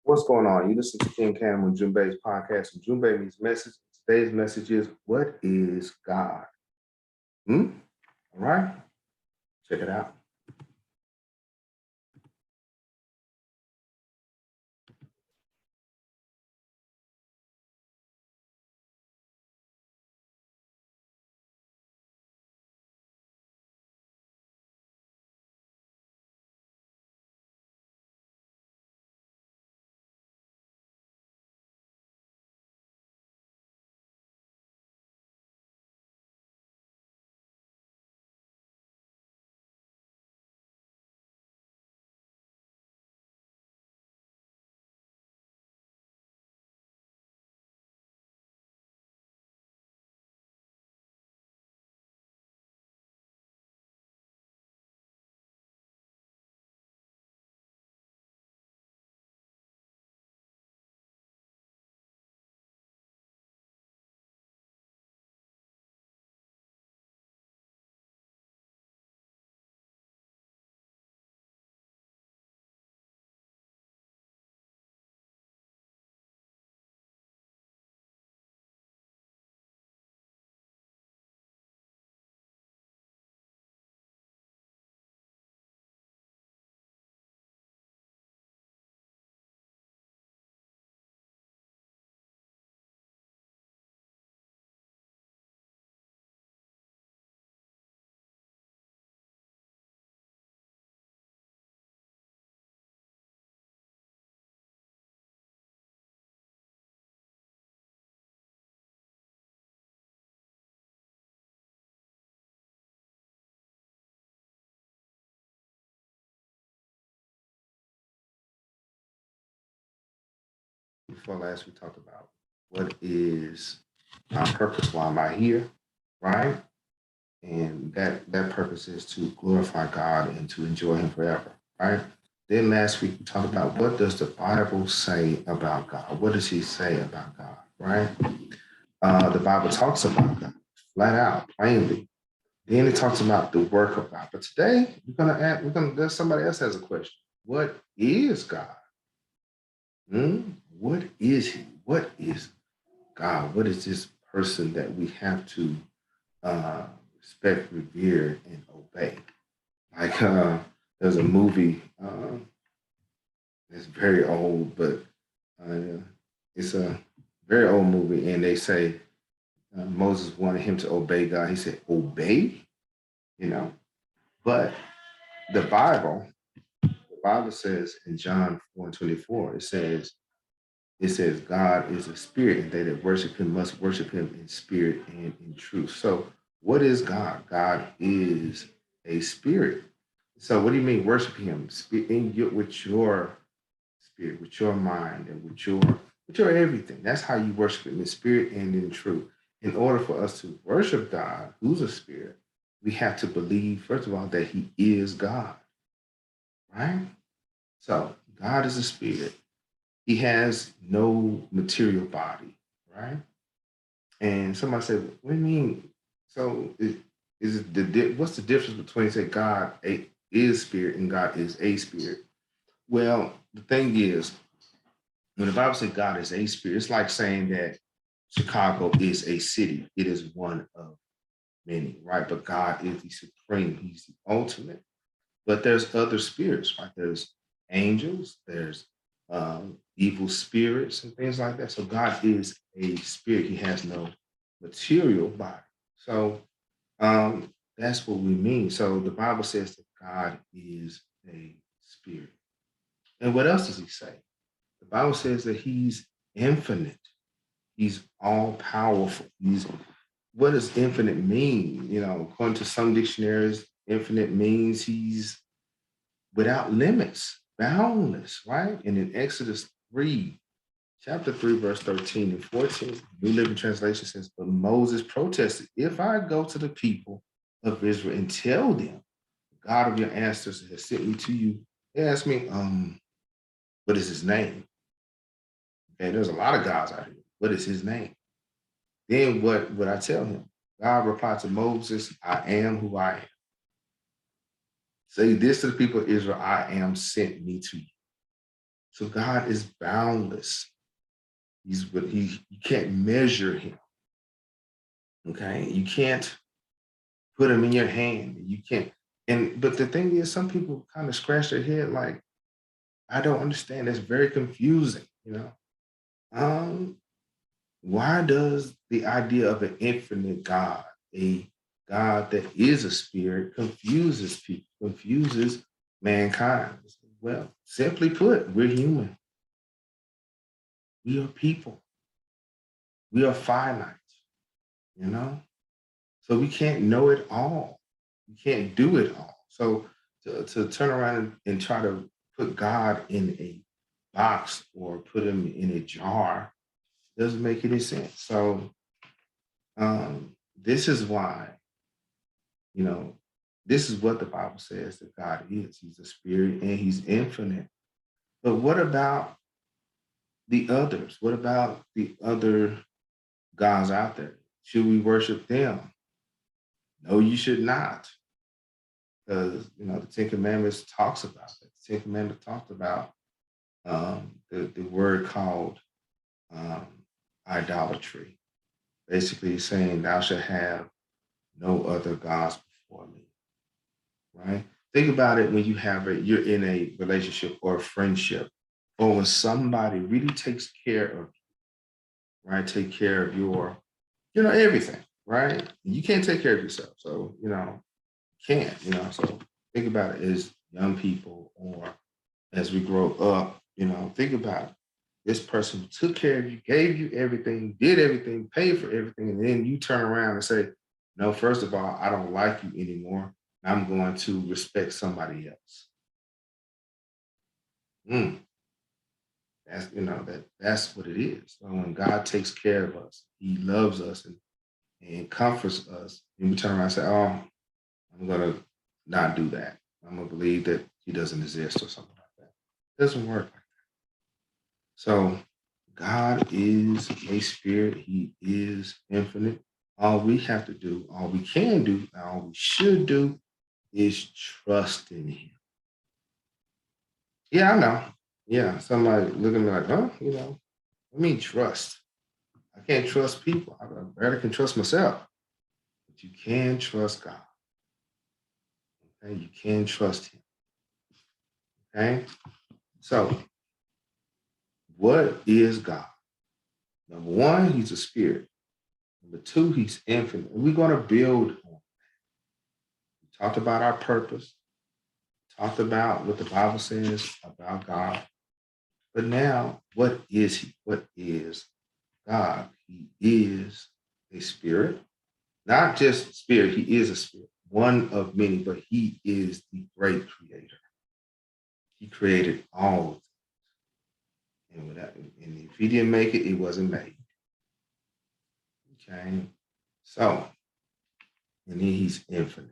What's going on? You listen to King Cam and Junbei's podcast, and Junbei means message. Today's message is, what is God? All right, check it out. Before last, we talked about what is my purpose? Why am I here? Right, and that purpose is to glorify God and to enjoy Him forever. Right. Then last week we talked about what does the Bible say about God? What does He say about God? Right. The Bible talks about God flat out, plainly. Then it talks about the work of God. But today there's somebody else has a question. What is God? What is He? What is God? What is this person that we have to respect, revere, and obey? Like there's a movie that's very old, but uh, it's a very old movie, and they say Moses wanted him to obey God. He said, "Obey," you know. But the Bible, the Bible says in John 4:24, it says God is a spirit, and they that worship Him must worship Him in spirit and in truth. So, what is God? God is a spirit. So, what do you mean worship Him? With your spirit, with your mind, and with your everything. That's how you worship Him in spirit and in truth. In order for us to worship God, who's a spirit, we have to believe first of all that He is God, right? So, God is a spirit. He has no material body, right? And somebody said, "What do you mean? So is it what's the difference between say is spirit and God is a spirit?" Well, the thing is, when the Bible says God is a spirit, it's like saying that Chicago is a city. It is one of many, right? But God is the supreme. He's the ultimate. But there's other spirits, right? There's angels, there's evil spirits and things like that. So God is a spirit. He has no material body. So that's what we mean. So the Bible says that God is a spirit. And what else does He say? The Bible says that He's infinite. He's all powerful. What does infinite mean? According to some dictionaries, infinite means He's without limits, boundless, right? And in Exodus 3, chapter 3, verse 13 and 14, New Living Translation says, "But Moses protested, if I go to the people of Israel and tell them, the God of your ancestors has sent me to you," they asked me, what is His name? Okay, there's a lot of gods out here. What is His name? Then what would I tell him? God replied to Moses, "I am who I am. Say this to the people of Israel, I am sent me to you." So God is boundless. You can't measure him. Okay. You can't put him in your hand. You can't. But the thing is, some people kind of scratch their head like, I don't understand. It's very confusing, Um, why does the idea of an infinite God, a God that is a spirit, confuses people, confuses mankind? Well, simply put, we're human. We are people. We are finite, you know? So we can't know it all. We can't do it all. So to turn around and try to put God in a box or put him in a jar doesn't make any sense. So this is why, you know, this is what the Bible says that God is. He's a spirit and he's infinite. But what about the others? What about the other gods out there? Should we worship them? No, you should not. Because the Ten Commandments talks about it. The Ten Commandments talked about the word called um, idolatry, basically saying thou shalt have no other gods before me. Right? Think about it when you're in a relationship or a friendship, or when somebody really takes care of you, right? Take care of your, everything, right? You can't take care of yourself. So, can't, so think about it as young people or as we grow up, think about it. This person took care of you, gave you everything, did everything, paid for everything, and then you turn around and say, no, first of all, I don't like you anymore. I'm going to respect somebody else. Mm, that's what it is. So when God takes care of us, he loves us and comforts us, and we turn around and say, oh, I'm gonna not do that. I'm gonna believe that he doesn't exist or something like that. It doesn't work like that. So God is a spirit, he is infinite. All we have to do, all we can do, all we should do is trust in him. Yeah, I know. Yeah, somebody looking at me like, huh? I mean trust. I can't trust people. I barely can trust myself. But you can trust God. Okay, you can trust him. Okay. So, what is God? Number one, he's a spirit. Number two, he's infinite. And we're going to build on. We talked about our purpose, talked about what the Bible says about God. But now, what is he? What is God? He is a spirit, not just spirit, he is a spirit, one of many, but he is the great creator. He created all and if he didn't make it, it wasn't made. Okay. So, and then he's infinite.